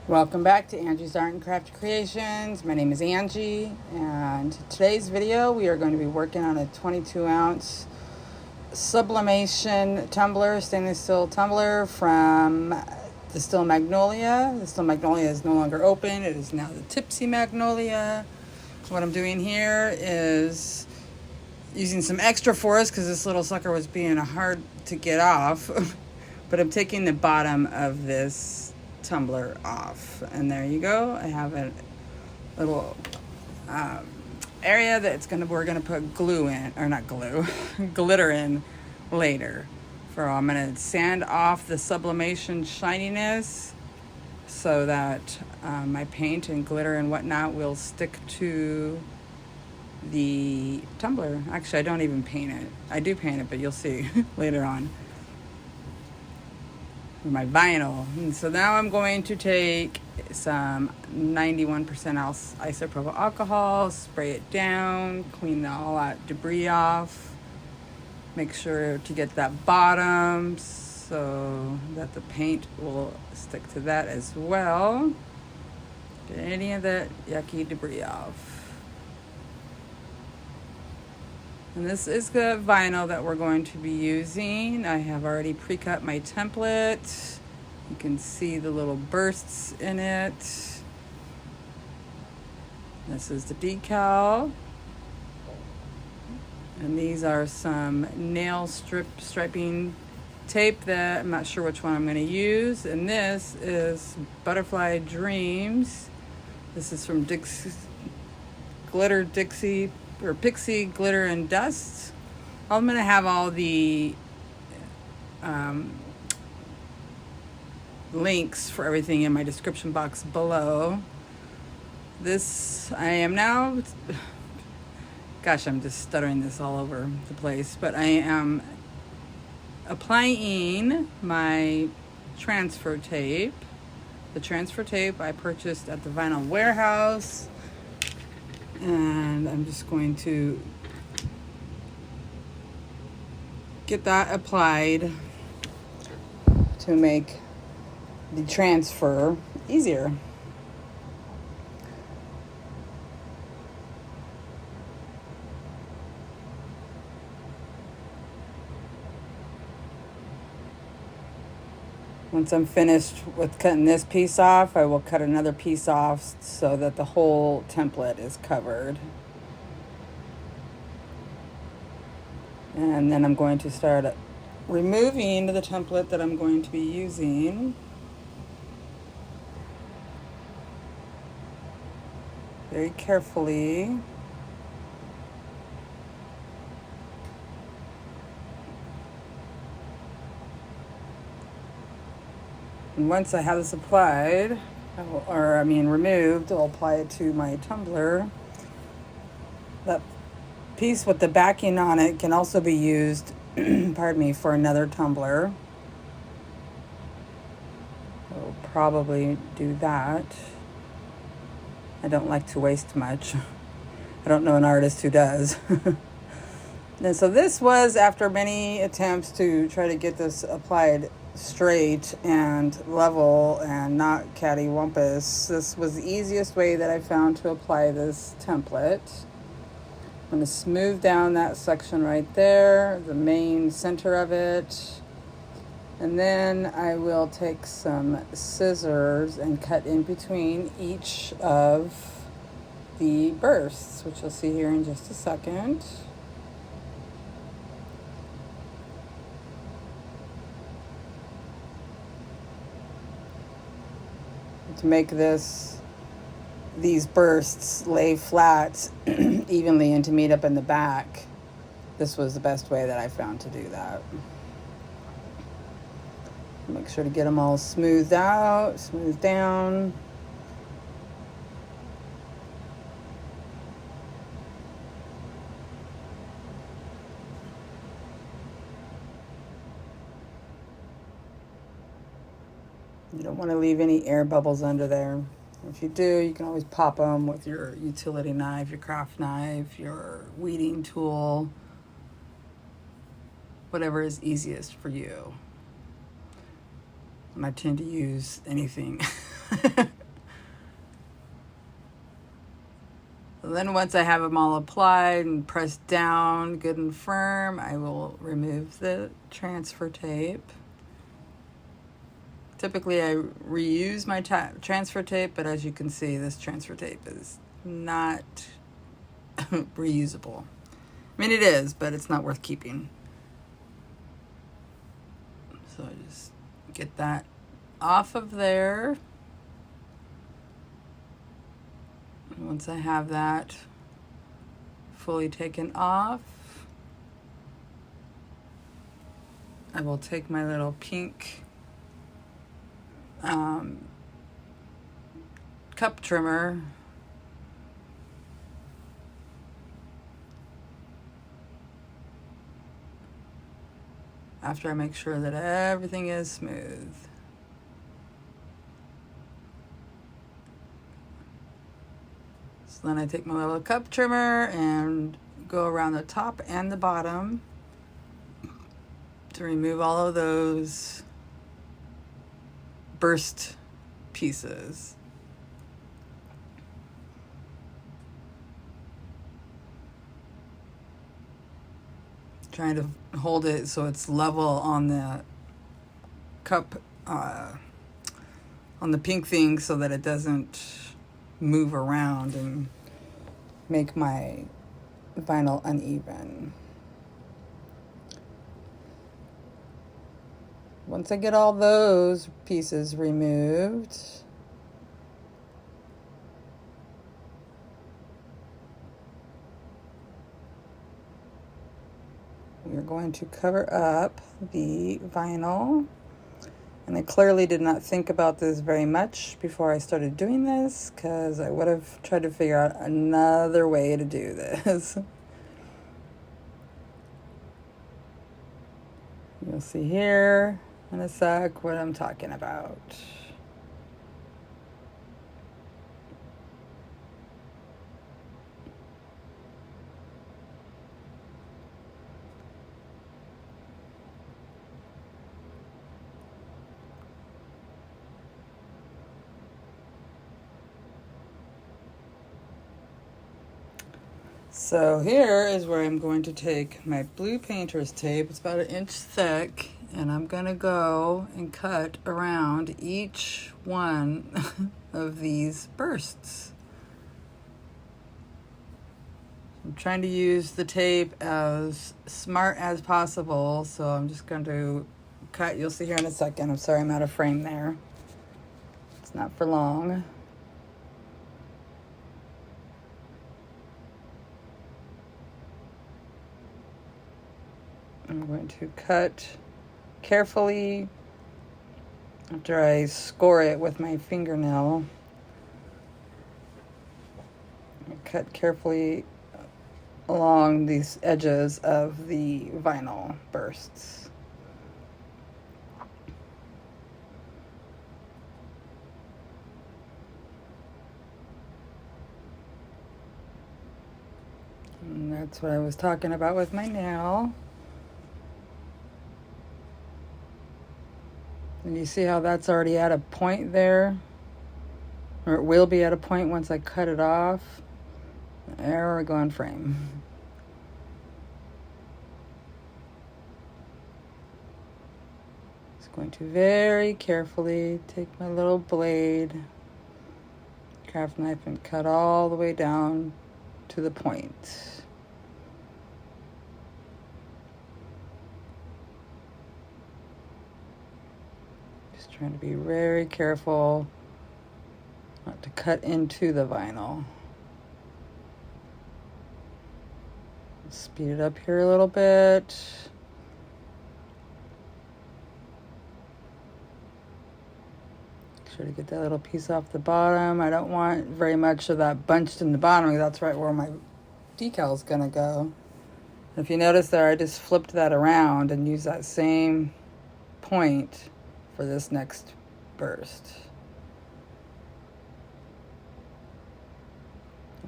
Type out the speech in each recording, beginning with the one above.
Welcome back to Angie's Art and Craft Creations. My name is Angie, and today's video we are going to be working on a 22-ounce sublimation tumbler, stainless steel tumbler from the Still Magnolia. The Still Magnolia is no longer open. It is now the Tipsy Magnolia. What I'm doing here is using some extra force because this little sucker was being hard to get off. But I'm taking the bottom of this tumbler off, and there you go. I have a little area that we're gonna put glue in, or not glue, glitter in later. I'm gonna sand off the sublimation shininess so that my paint and glitter and whatnot will stick to the tumbler. Actually, I don't even paint it. I do paint it, but you'll see later on. My vinyl. And so now I'm going to take some 91% isopropyl alcohol, spray it down, clean all that debris off, make sure to get that bottom so that the paint will stick to that as well. Get any of that yucky debris off. And this is the vinyl that we're going to be using. I have already pre-cut my template. You can see the little bursts in it. This is the decal. And these are some nail striping tape that I'm not sure which one I'm going to use. And this is Butterfly Dreams. This is from Pixie Glitter and Dust. I'm going to have all the links for everything in my description box below. I'm just stuttering this all over the place, but I am applying my transfer tape. The transfer tape I purchased at the Vinyl Warehouse. And I'm just going to get that applied to make the transfer easier. Once I'm finished with cutting this piece off, I will cut another piece off so that the whole template is covered. And then I'm going to start removing the template that I'm going to be using. Very carefully. And once I have this applied, removed, I'll apply it to my tumbler. That piece with the backing on it can also be used, pardon me, for another tumbler. I'll probably do that. I don't like to waste much. I don't know an artist who does. And so this was after many attempts to try to get this applied straight and level and not cattywampus. This was the easiest way that I found to apply this template. I'm going to smooth down that section right there, the main center of it. And then I will take some scissors and cut in between each of the bursts, which you'll see here in just a second. To make these bursts lay flat evenly and to meet up in the back, this was the best way that I found to do that. Make sure to get them all smoothed out, smoothed down. You don't want to leave any air bubbles under there. If you do, you can always pop them with your utility knife, your craft knife, your weeding tool, whatever is easiest for you. And I tend to use anything. Then once I have them all applied and pressed down good and firm, I will remove the transfer tape. Typically I reuse my transfer tape, but as you can see, this transfer tape is not reusable. I mean, it is, but it's not worth keeping. So I just get that off of there. And once I have that fully taken off, I will take my little pink cup trimmer after I make sure that everything is smooth. So then I take my little cup trimmer and go around the top and the bottom to remove all of those burst pieces. Trying to hold it so it's level on the cup, on the pink thing, so that it doesn't move around and make my vinyl uneven. Once I get all those pieces removed, we're going to cover up the vinyl. And I clearly did not think about this very much before I started doing this, because I would have tried to figure out another way to do this. You'll see here in a sec what I'm talking about. So here is where I'm going to take my blue painter's tape. It's about 1 inch thick, and I'm going to go and cut around each one of these bursts. I'm trying to use the tape as smart as possible, so I'm just going to cut. You'll see here in a second. I'm sorry I'm out of frame there. It's not for long. I'm going to cut carefully after I score it with my fingernail. I cut carefully along these edges of the vinyl bursts. And that's what I was talking about with my nail. And you see how that's already at a point there? Or it will be at a point once I cut it off. There we go in frame. Just going to very carefully take my little blade, craft knife, and cut all the way down to the point. Trying to be very careful not to cut into the vinyl. Speed it up here a little bit. Make sure to get that little piece off the bottom. I don't want very much of that bunched in the bottom, because that's right where my decal is gonna go. If you notice there, I just flipped that around and used that same point for this next burst.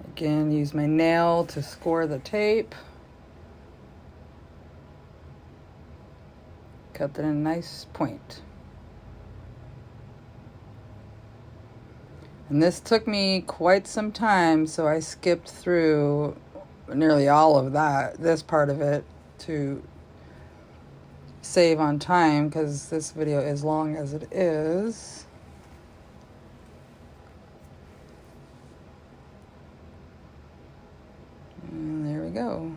Again, use my nail to score the tape. Cut that in a nice point. And this took me quite some time, so I skipped through nearly all of this part of it, to save on time, because this video is long as it is. And there we go.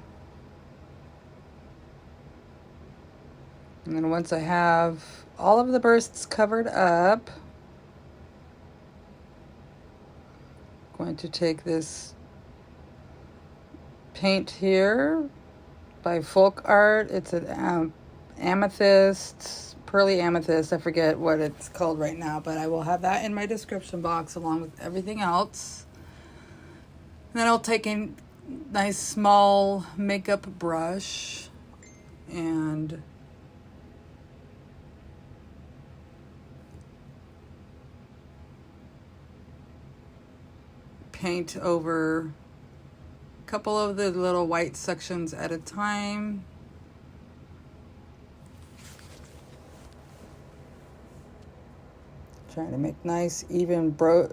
And then once I have all of the bursts covered up, I'm going to take this paint here by FolkArt. It's an amethyst, pearly amethyst. I forget what it's called right now, but I will have that in my description box along with everything else. And then I'll take a nice small makeup brush and paint over a couple of the little white sections at a time. Trying to make nice even brush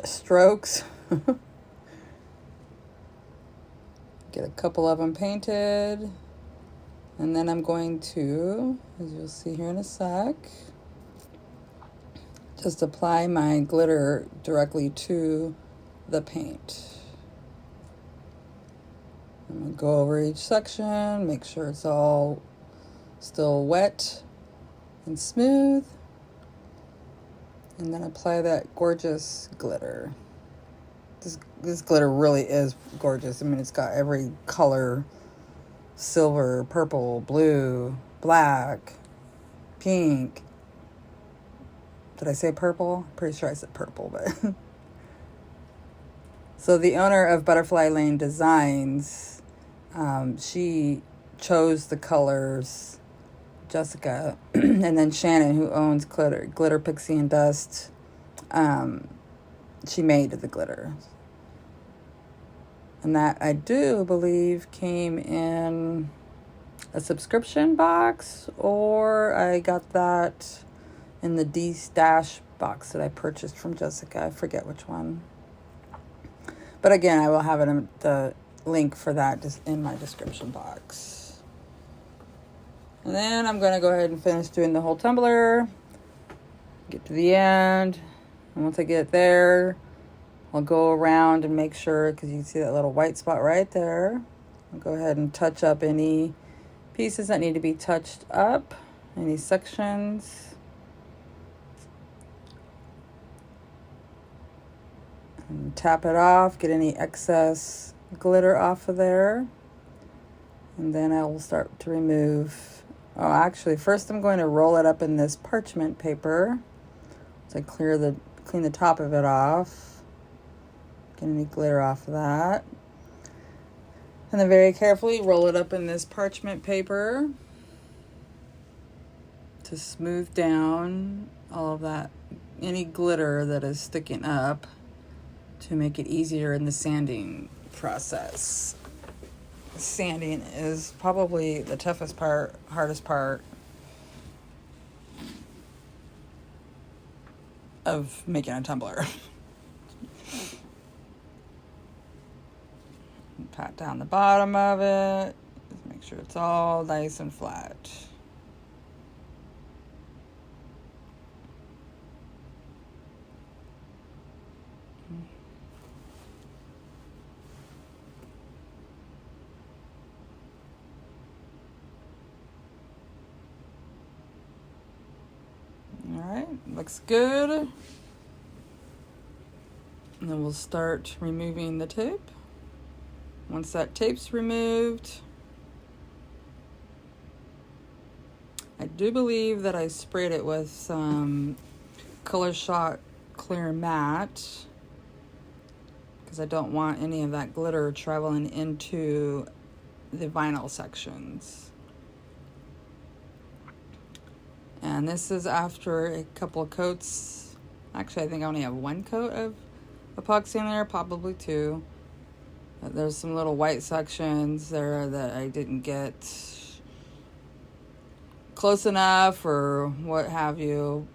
strokes. Get a couple of them painted, and then I'm going to, as you'll see here in a sec, just apply my glitter directly to the paint. I'm going to go over each section, make sure it's all still wet and smooth, and then apply that gorgeous glitter. This glitter really is gorgeous. I mean, it's got every color: silver, purple, blue, black, pink. Did I say purple? Pretty sure I said purple, but so the owner of Butterfly Lane Designs, she chose the colors, Jessica, and then Shannon, who owns Glitter Pixie and Dust, she made the glitter. And that, I do believe, came in a subscription box, or I got that in the D-Stash box that I purchased from Jessica. I forget which one. But again, I will have it in the link for that just in my description box. And then I'm going to go ahead and finish doing the whole tumbler. Get to the end. And once I get there, I'll go around and make sure, because you can see that little white spot right there. I'll go ahead and touch up any pieces that need to be touched up, any sections. And tap it off, get any excess glitter off of there. And then I will start to remove, oh, actually, first I'm going to roll it up in this parchment paper. So I clean the top of it off. Get any glitter off of that. And then very carefully roll it up in this parchment paper to smooth down all of that, any glitter that is sticking up, to make it easier in the sanding process. Sanding is probably the toughest part, hardest part of making a tumbler. Pat down the bottom of it, just make sure it's all nice and flat. Alright, looks good. And then we'll start removing the tape. Once that tape's removed, I do believe that I sprayed it with some Color Shot Clear Matte, because I don't want any of that glitter traveling into the vinyl sections. And this is after a couple of coats. Actually, I think I only have one coat of epoxy in there, probably two. But there's some little white sections there that I didn't get close enough or what have you.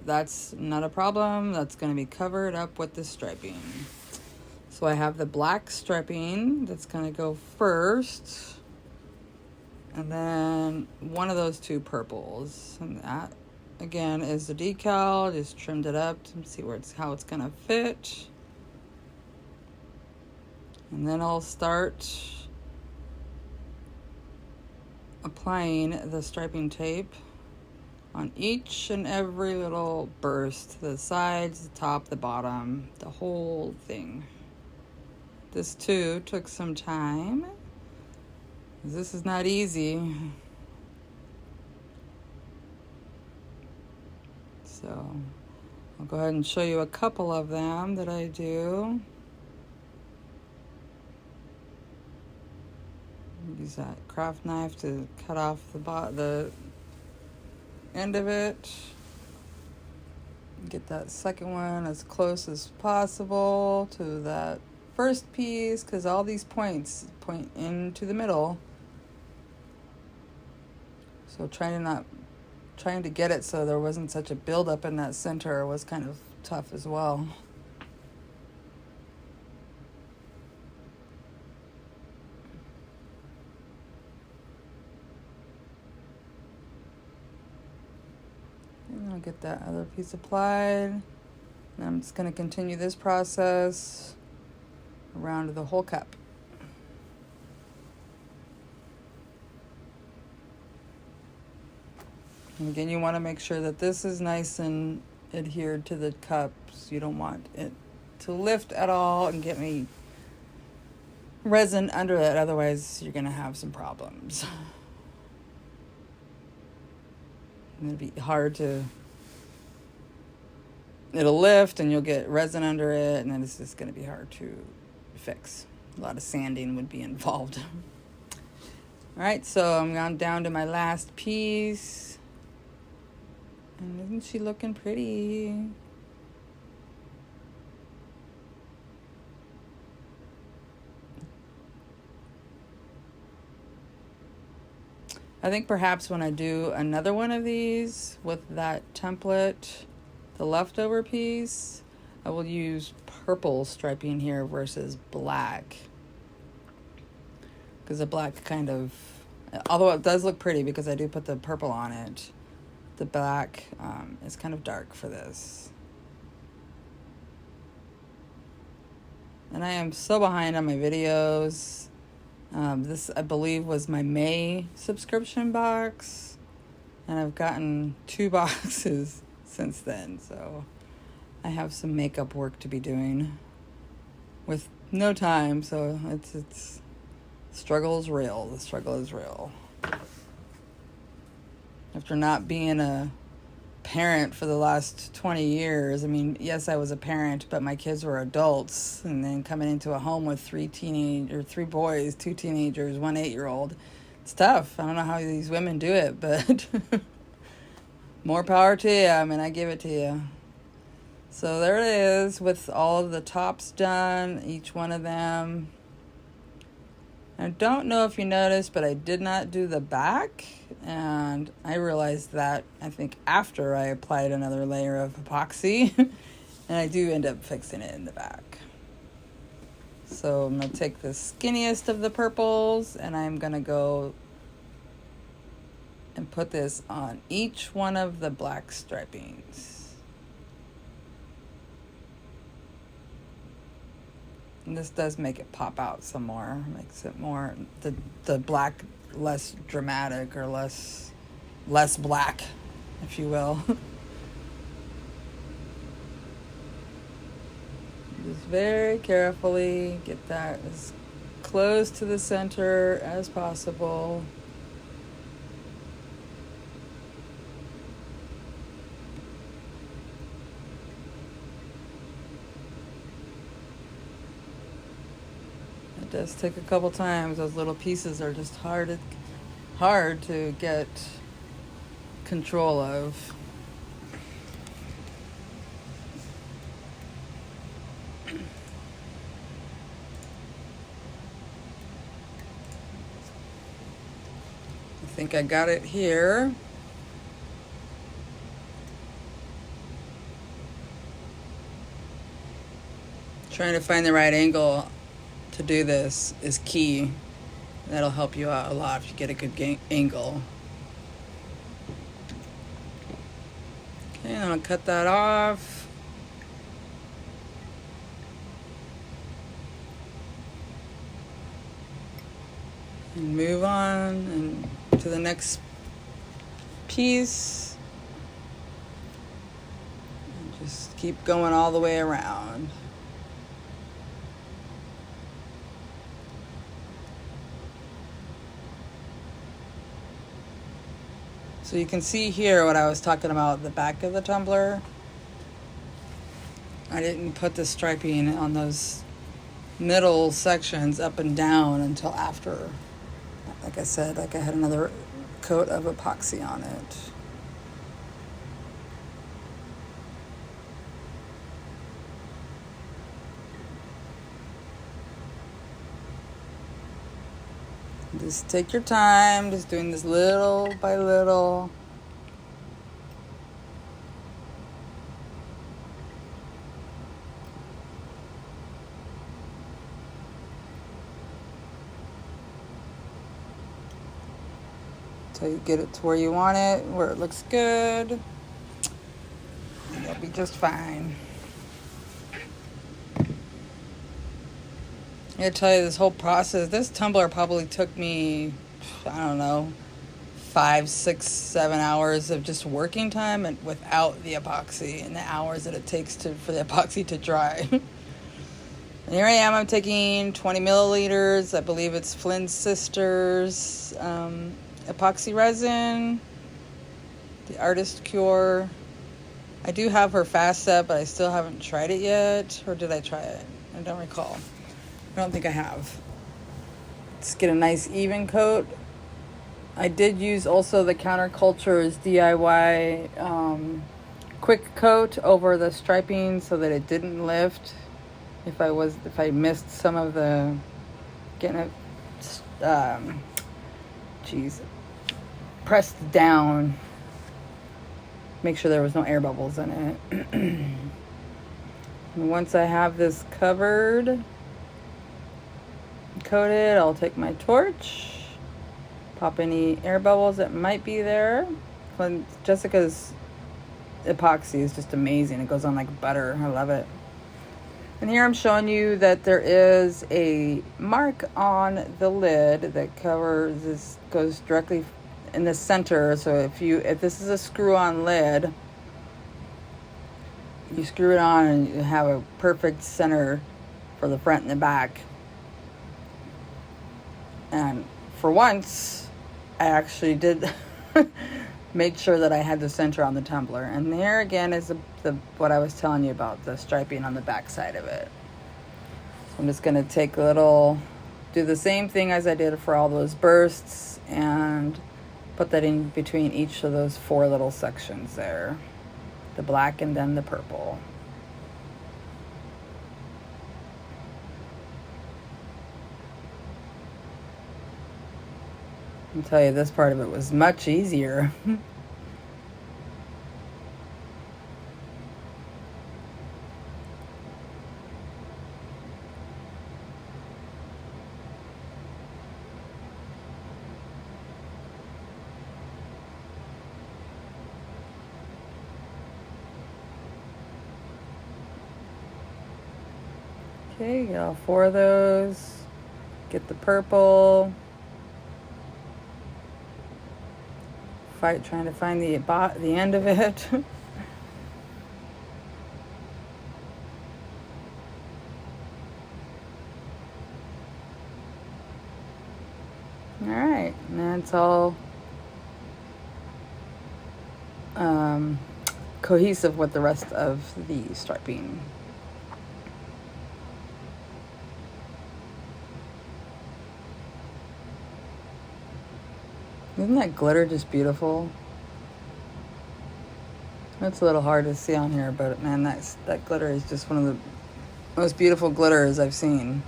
that's not a problem. That's going to be covered up with the striping. So I have the black striping that's going to go first. And then one of those two purples. And that, again, is the decal. Just trimmed it up to see how it's going to fit. And then I'll start applying the striping tape on each and every little burst. The sides, the top, the bottom, the whole thing. This too took some time. This is not easy. So I'll go ahead and show you a couple of them that I do. Use that craft knife to cut off the end of it. Get that second one as close as possible to that first piece, because all these points point into the middle. So trying to get it so there wasn't such a buildup in that center was kind of tough as well. And I'll get that other piece applied. And I'm just going to continue this process around the whole cup. And again, you want to make sure that this is nice and adhered to the cups. You don't want it to lift at all and get any resin under it. Otherwise, you're going to have some problems. It'll be hard to... It'll lift and you'll get resin under it, and then it's just going to be hard to fix. A lot of sanding would be involved. All right, so I'm down to my last piece. And isn't she looking pretty? I think perhaps when I do another one of these with that template, the leftover piece, I will use purple striping here versus black. Because the black kind of, although it does look pretty because I do put the purple on it, the black is kind of dark for this. And I am so behind on my videos. This, I believe, was my May subscription box. And I've gotten 2 boxes since then. So I have some makeup work to be doing with no time. So it's struggle is real. The struggle is real. After not being a parent for the last 20 years, I mean, yes, I was a parent, but my kids were adults, and then coming into a home with 3 boys, 2 teenagers, 1 8-year-old, it's tough. I don't know how these women do it, but more power to you. I mean, I give it to you. So there it is with all of the tops done, each one of them. I don't know if you noticed, but I did not do the back, and I realized that, I think, after I applied another layer of epoxy, and I do end up fixing it in the back. So I'm going to take the skinniest of the purples, and I'm going to go and put this on each one of the black stripings. And this does make it pop out some more, makes it more, the black less dramatic, or less black, if you will. Just very carefully get that as close to the center as possible. It does take a couple times. Those little pieces are just hard to get control of. I think I got it here. Trying to find the right angle to do this is key. That'll help you out a lot if you get a good angle. Okay, and I'll cut that off. And move on and to the next piece. And just keep going all the way around. So you can see here what I was talking about, the back of the tumbler. I didn't put the striping on those middle sections up and down until after. Like I said, like I had another coat of epoxy on it. Just take your time, just doing this little by little. Until you get it to where you want it, where it looks good. And you'll be just fine. I gotta tell you, this whole process, this tumbler probably took me, I don't know, 5, 6, 7 hours of just working time and without the epoxy and the hours that it takes for the epoxy to dry. And here I am, I'm taking 20 milliliters, I believe it's Flynn's sister's epoxy resin, the Artist Cure. I do have her fast set, but I still haven't tried it yet. Or did I try it? I don't recall. I don't think I have. Just get a nice even coat. I did use also the Counterculture's DIY quick coat over the striping so that it didn't lift. If I missed some of the getting it, pressed down. Make sure there was no air bubbles in it. And once I have this covered, coated, I'll take my torch, pop any air bubbles that might be there. Jessica's epoxy is just amazing. It goes on like butter. I love it. And here I'm showing you that there is a mark on the lid that covers this, goes directly in the center. So if this is a screw-on lid, you screw it on and you have a perfect center for the front and the back. And for once, I actually did make sure that I had the center on the tumbler. And there again is what I was telling you about, the striping on the back side of it. So I'm just going to do the same thing as I did for all those bursts and put that in between each of those 4 little sections there. The black and then the purple. I'll tell you, this part of it was much easier. Okay, get all 4 of those. Get the purple. Trying to find the end of it. All right, and that's all cohesive with the rest of the striping. Isn't that glitter just beautiful? It's a little hard to see on here, but man, that glitter is just one of the most beautiful glitters I've seen.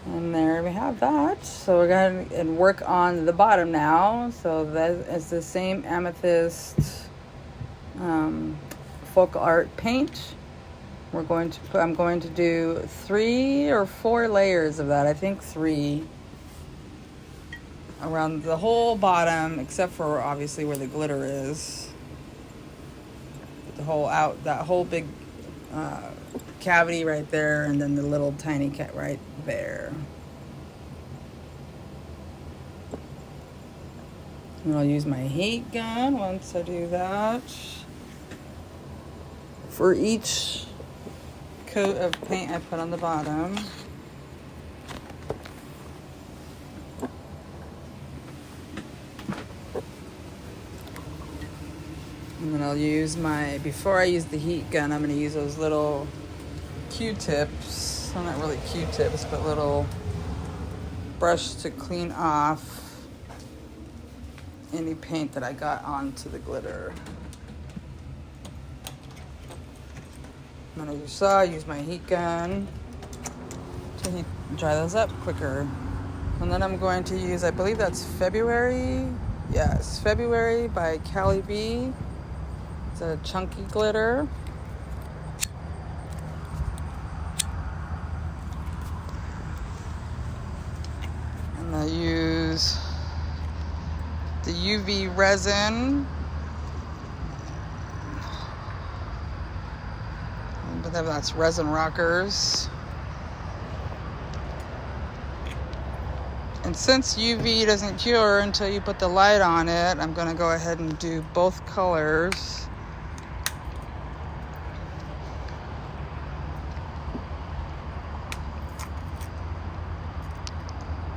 And there we have that. So we're going to work on the bottom now. So that is the same Amethyst FolkArt paint. I'm going to do 3 or 4 layers of that. I think 3 around the whole bottom, except for obviously where the glitter is. That whole big cavity right there, and then the little tiny cat right there. And I'll use my heat gun once I do that. For each coat of paint I put on the bottom. And then I'll use before I use the heat gun, I'm going to use those little Q-tips. Well, not really Q-tips, but little brush to clean off any paint that I got onto the glitter. And as you saw, I use my heat gun to dry those up quicker. And then I'm going to use, I believe that's February. Yes, February by Cali V. It's a chunky glitter. And I use the UV resin. I believe that's Resin Rockers. And since UV doesn't cure until you put the light on it, I'm going to go ahead and do both colors.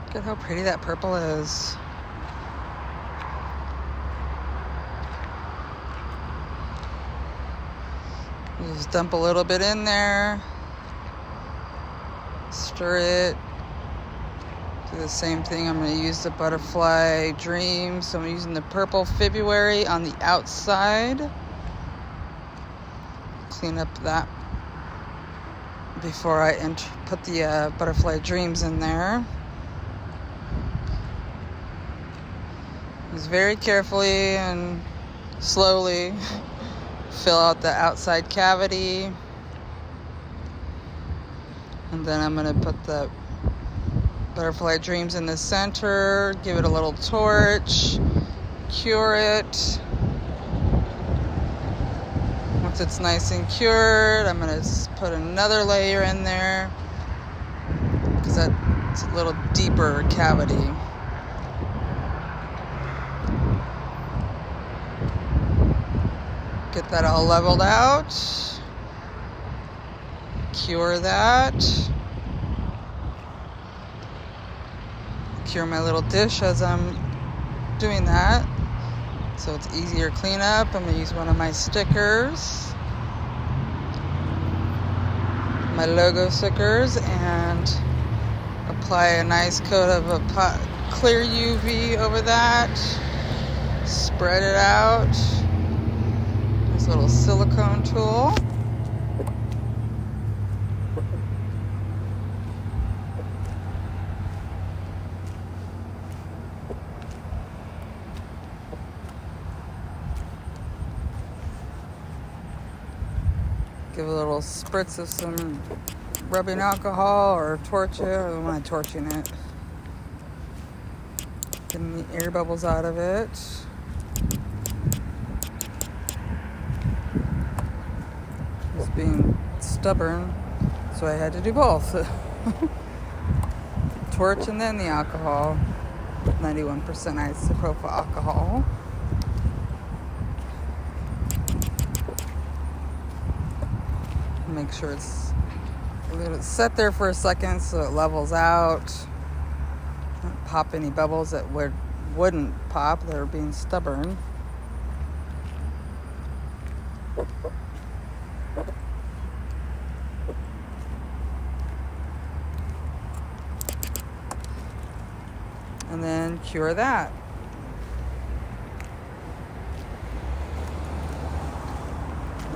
Look at how pretty that purple is. Just dump a little bit in there. Stir it. Do the same thing. I'm going to use the Butterfly Dream. So I'm using the purple February on the outside. Clean up that before I put the Butterfly Dreams in there. Just very carefully and slowly fill out the outside cavity. And then I'm going to put the Butterfly Dreams in the center, give it a little torch, cure it. Once it's nice and cured, I'm going to put another layer in there because that's a little deeper cavity. Get that all leveled out. Cure that. Cure my little dish as I'm doing that, so it's easier cleanup. I'm going to use one of my stickers, my logo stickers, and apply a nice coat of a clear UV over that. Spread it out. This little silicone tool. Give a little spritz of some rubbing alcohol or torch it. I don't mind torching it. Getting the air bubbles out of it. Just being stubborn, so I had to do both. Torch and then the alcohol. 91% isopropyl alcohol. Make sure it's set there for a second so it levels out. Don't pop any bubbles that wouldn't pop. They're being stubborn. And then cure that.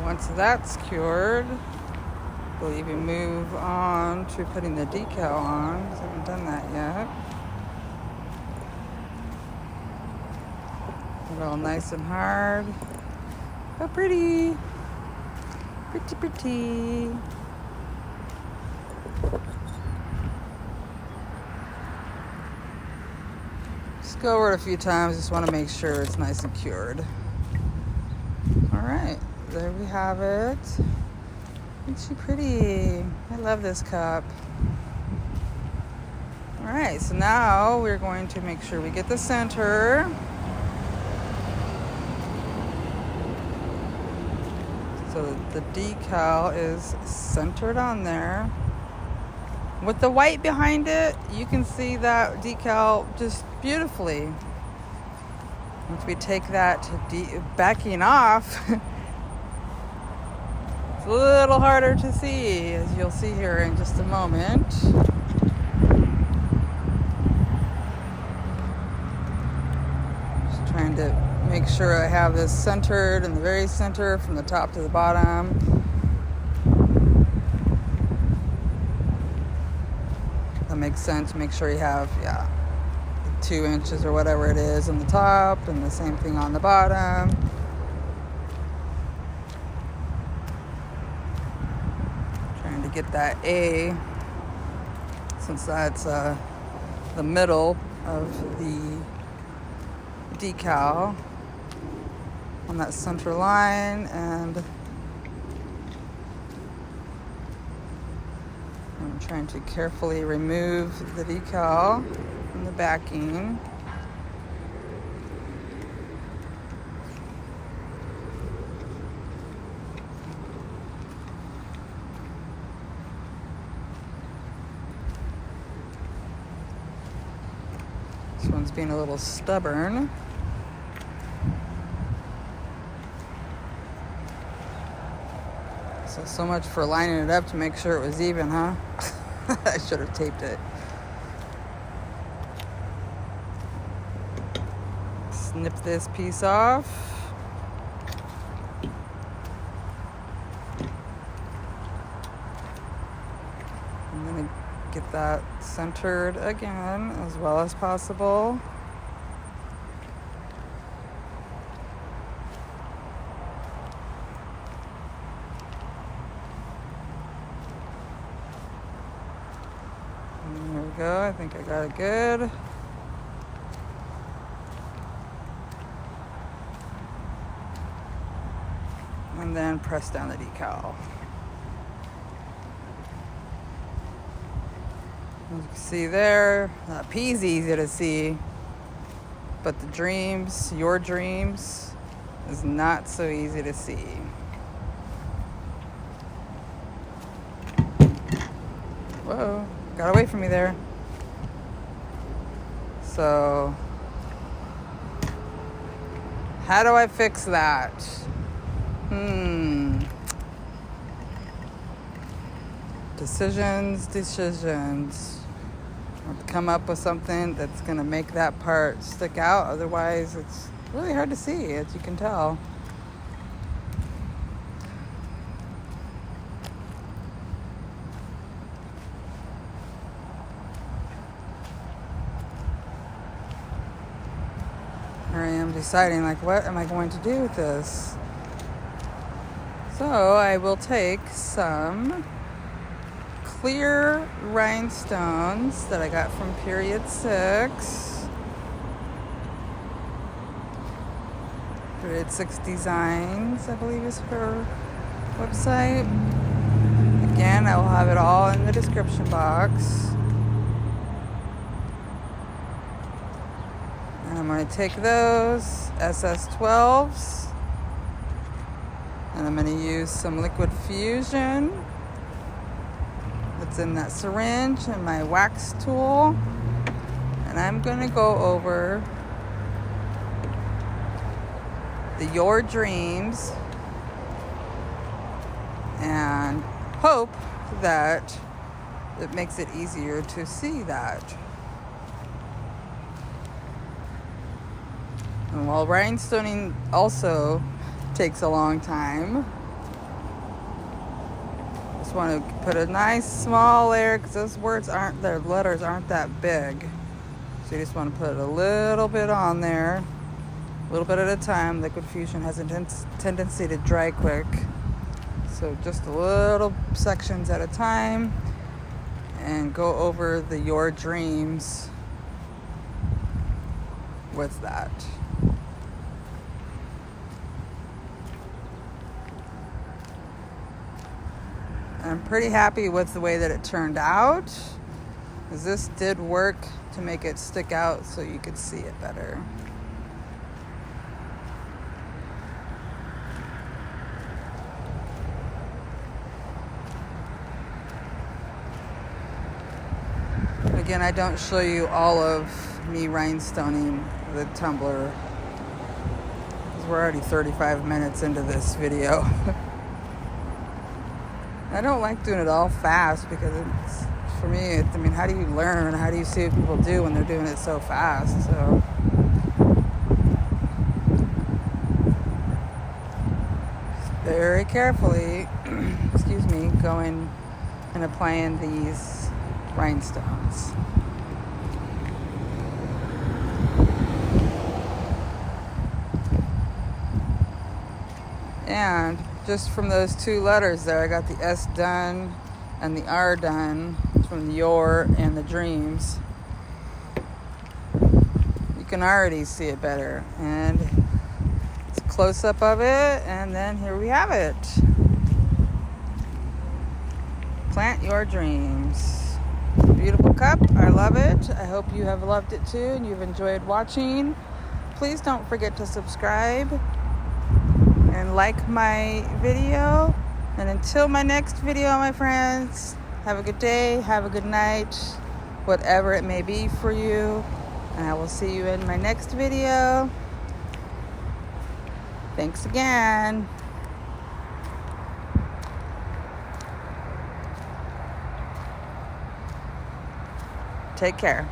Once that's cured, we'll even move on to putting the decal on, because I haven't done that yet. Get it all nice and hard. How pretty. Pretty, pretty. Just go over it a few times. Just want to make sure it's nice and cured. All right, there we have it. Isn't she pretty? I love this cup. All right, so now we're going to make sure we get the center. So the decal is centered on there. With the white behind it, you can see that decal just beautifully. Once we take that backing off, it's a little harder to see, as you'll see here in just a moment. Just trying to make sure I have this centered in the very center from the top to the bottom. That makes sense. Make sure you have, 2 inches or whatever it is on the top and the same thing on the bottom. Trying to get that A, since that's the middle of the decal on that center line, and I'm trying to carefully remove the decal from the backing. This one's being a little stubborn. So much for lining it up to make sure it was even, huh? I should have taped it. Snip this piece off. I'm gonna get that centered again as well as possible. There we go. I think I got it good. And then press down the decal. As you can see there, that P's easy to see, but the dreams, your dreams, is not so easy to see. Whoa, got away from me there. So, how do I fix that? Decisions. I have to come up with something that's going to make that part stick out. Otherwise, it's really hard to see, as you can tell. Here I am deciding, like, what am I going to do with this? So I will take some clear rhinestones that I got from Period 6. Period 6 Designs, I believe is her website. Again, I will have it all in the description box. And I'm going to take those SS12s. And I'm going to use some liquid fusion that's in that syringe and my wax tool. And I'm going to go over the Your Dreams and hope that it makes it easier to see that. And while rhinestoning also takes a long time, just want to put a nice small layer, because those their letters aren't that big. So you just want to put a little bit on there, a little bit at a time. Liquid fusion has a tendency to dry quick. So just a little sections at a time, and go over your dreams with that. I'm pretty happy with the way that it turned out, because this did work to make it stick out so you could see it better. Again, I don't show you all of me rhinestoning the tumbler, because we're already 35 minutes into this video. I don't like doing it all fast, because it's, for me, I mean, how do you learn? How do you see what people do when they're doing it so fast? So very carefully, excuse me, going and applying these rhinestones. And just from those two letters there, I got the S done and the R done from the your and the dreams. You can already see it better. And it's a close-up of it, and then here we have it. Plant your dreams. Beautiful cup. I love it. I hope you have loved it too and you've enjoyed watching. Please don't forget to subscribe and like my video. And until my next video, my friends, have a good day, have a good night, whatever it may be for you. And I will see you in my next video. Thanks again. Take care.